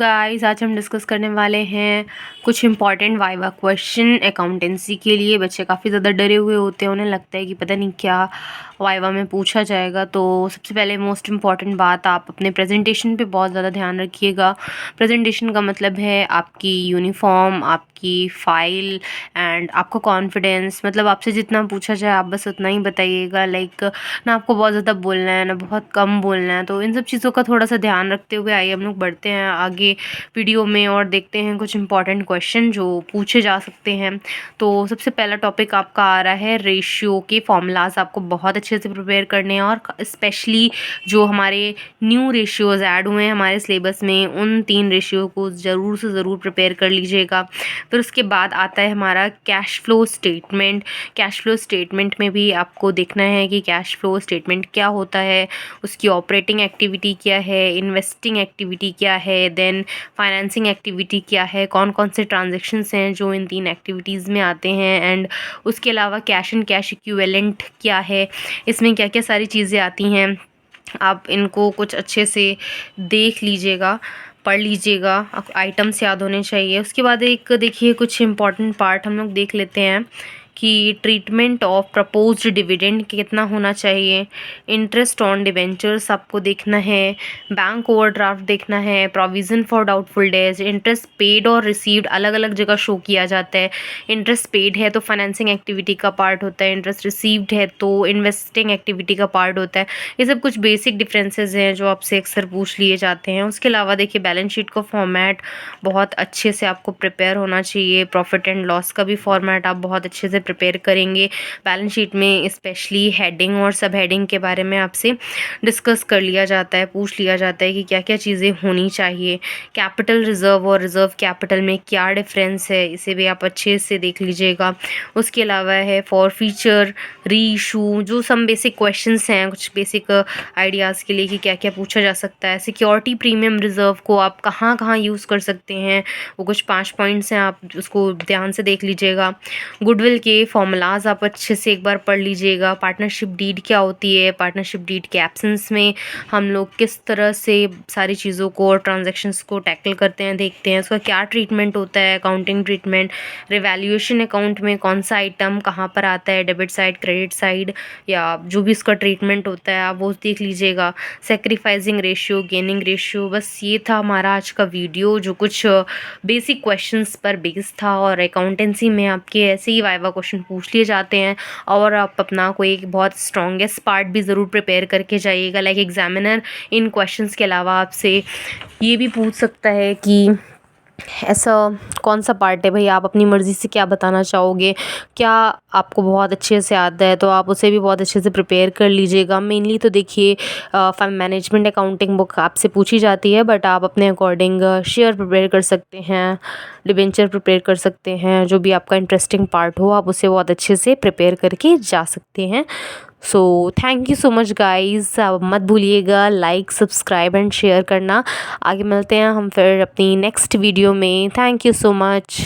Guys आज हम discuss करने वाले हैं कुछ इंपॉर्टेंट वाइवा क्वेश्चन अकाउंटेंसी के लिए। बच्चे काफ़ी ज़्यादा डरे हुए होते हैं, उन्हें लगता है कि पता नहीं क्या वाइवा में पूछा जाएगा। तो सबसे पहले मोस्ट इम्पॉर्टेंट बात, आप अपने प्रेजेंटेशन पे बहुत ज़्यादा ध्यान रखिएगा। प्रेजेंटेशन का मतलब है आपकी यूनिफॉर्म, आपकी फ़ाइल एंड आपका कॉन्फिडेंस। मतलब आपसे जितना पूछा जाए आप बस उतना ही बताइएगा। लाइक ना आपको बहुत ज़्यादा बोलना है ना बहुत कम बोलना है। तो इन सब चीज़ों का थोड़ा सा ध्यान रखते हुए आइए हम लोग बढ़ते हैं आगे वीडियो में और देखते हैं कुछ इंपॉर्टेंट क्वेश्चन जो पूछे जा सकते हैं। तो सबसे पहला टॉपिक आपका आ रहा है रेशियो के फॉर्मूलाज। आपको बहुत अच्छे से प्रिपेयर करने हैं और स्पेशली जो हमारे न्यू रेशियोज़ ऐड हुए हैं हमारे सिलेबस में, उन 3 रेशियो को ज़रूर से ज़रूर प्रिपेयर कर लीजिएगा। फिर उसके बाद आता है हमारा cash flow statement. Cash flow statement में भी आपको देखना है कि कैश फ्लो स्टेटमेंट क्या होता है, उसकी ऑपरेटिंग एक्टिविटी क्या है, इन्वेस्टिंग एक्टिविटी क्या है, देन फाइनेंसिंग एक्टिविटी क्या है, कौन कौन से ट्रांजेक्शन्स हैं जो इन 3 एक्टिविटीज़ में आते हैं, एंड उसके अलावा कैश एंड कैश इक्विवेलेंट क्या है, इसमें क्या क्या सारी चीज़ें आती हैं। आप इनको कुछ अच्छे से देख लीजिएगा, पढ़ लीजिएगा, आइटम्स याद होने चाहिए। उसके बाद एक देखिए कुछ इम्पॉर्टेंट पार्ट हम लोग देख लेते हैं कि ट्रीटमेंट ऑफ प्रपोज्ड डिविडेंड कितना होना चाहिए, इंटरेस्ट ऑन डिवेंचर्स आपको देखना है, बैंक ओवरड्राफ्ट देखना है, provision for doubtful days, interest paid और रिसीव्ड अलग अलग जगह शो किया जाता है। इंटरेस्ट पेड है तो फाइनेंसिंग एक्टिविटी का पार्ट होता है, इंटरेस्ट रिसीव्ड है तो इन्वेस्टिंग एक्टिविटी का पार्ट होता है। ये सब कुछ बेसिक डिफरेंसेस हैं जो आपसे अक्सर पूछ लिए जाते हैं। उसके अलावा देखिए बैलेंस शीट का फॉर्मेट बहुत अच्छे से आपको प्रिपेयर होना चाहिए। प्रॉफिट एंड लॉस का भी फॉर्मेट आप बहुत अच्छे से प्रिपेयर करेंगे। बैलेंस शीट में स्पेशली हेडिंग और सब हेडिंग के बारे में आपसे डिस्कस कर लिया जाता है, पूछ लिया जाता है कि क्या क्या चीज़ें होनी चाहिए। कैपिटल रिजर्व और रिजर्व कैपिटल में क्या डिफरेंस है, इसे भी आप अच्छे से देख लीजिएगा। उसके अलावा है फॉर फीचर, री इशू, जो सम बेसिक क्वेश्चंस हैं, कुछ बेसिक आइडियाज़ के लिए कि क्या क्या पूछा जा सकता है। सिक्योरिटी प्रीमियम रिजर्व को आप कहाँ कहाँ यूज़ कर सकते हैं, वो कुछ 5 पॉइंट्स हैं, आप उसको ध्यान से देख लीजिएगा। गुडविल के फॉर्मूलाज आप अच्छे से एक बार पढ़ लीजिएगा। पार्टनरशिप डीड क्या होती है, पार्टनरशिप डीड के एब्सेंस में हम लोग किस तरह से सारी चीज़ों को और ट्रांजैक्शंस को टैकल करते हैं, देखते हैं उसका क्या ट्रीटमेंट होता है, अकाउंटिंग ट्रीटमेंट। रिवैल्यूएशन अकाउंट में कौन सा आइटम कहाँ पर आता है, डेबिट साइड, क्रेडिट साइड, या जो भी इसका ट्रीटमेंट होता है आप वो देख लीजिएगा। Sacrificing ratio, gaining ratio. बस ये था हमारा आज का वीडियो जो कुछ बेसिक क्वेश्चंस पर बेस्ड था। और अकाउंटेंसी में आपके ऐसे ही वाइवा क्वेश्चन पूछ लिए जाते हैं और आप अपना कोई एक बहुत स्ट्रॉन्गेस्ट पार्ट भी ज़रूर प्रिपेयर करके जाइएगा। लाइक एग्जामिनर इन क्वेश्चंस के अलावा आपसे ये भी पूछ सकता है कि ऐसा कौन सा पार्ट है भाई, आप अपनी मर्ज़ी से क्या बताना चाहोगे, क्या आपको बहुत अच्छे से आता है, तो आप उसे भी बहुत अच्छे से प्रिपेयर कर लीजिएगा। मेनली तो देखिए मैनेजमेंट अकाउंटिंग बुक आपसे पूछी जाती है, बट आप अपने अकॉर्डिंग शेयर प्रिपेयर कर सकते हैं, डिबेंचर प्रिपेयर कर सकते हैं, जो भी आपका इंटरेस्टिंग पार्ट हो आप उसे बहुत अच्छे से प्रिपेयर करके जा सकते हैं। So thank you so much guys. मत भूलिएगा लाइक, सब्सक्राइब एंड शेयर करना। आगे मिलते हैं हम फिर अपनी नेक्स्ट वीडियो में। Thank you so much.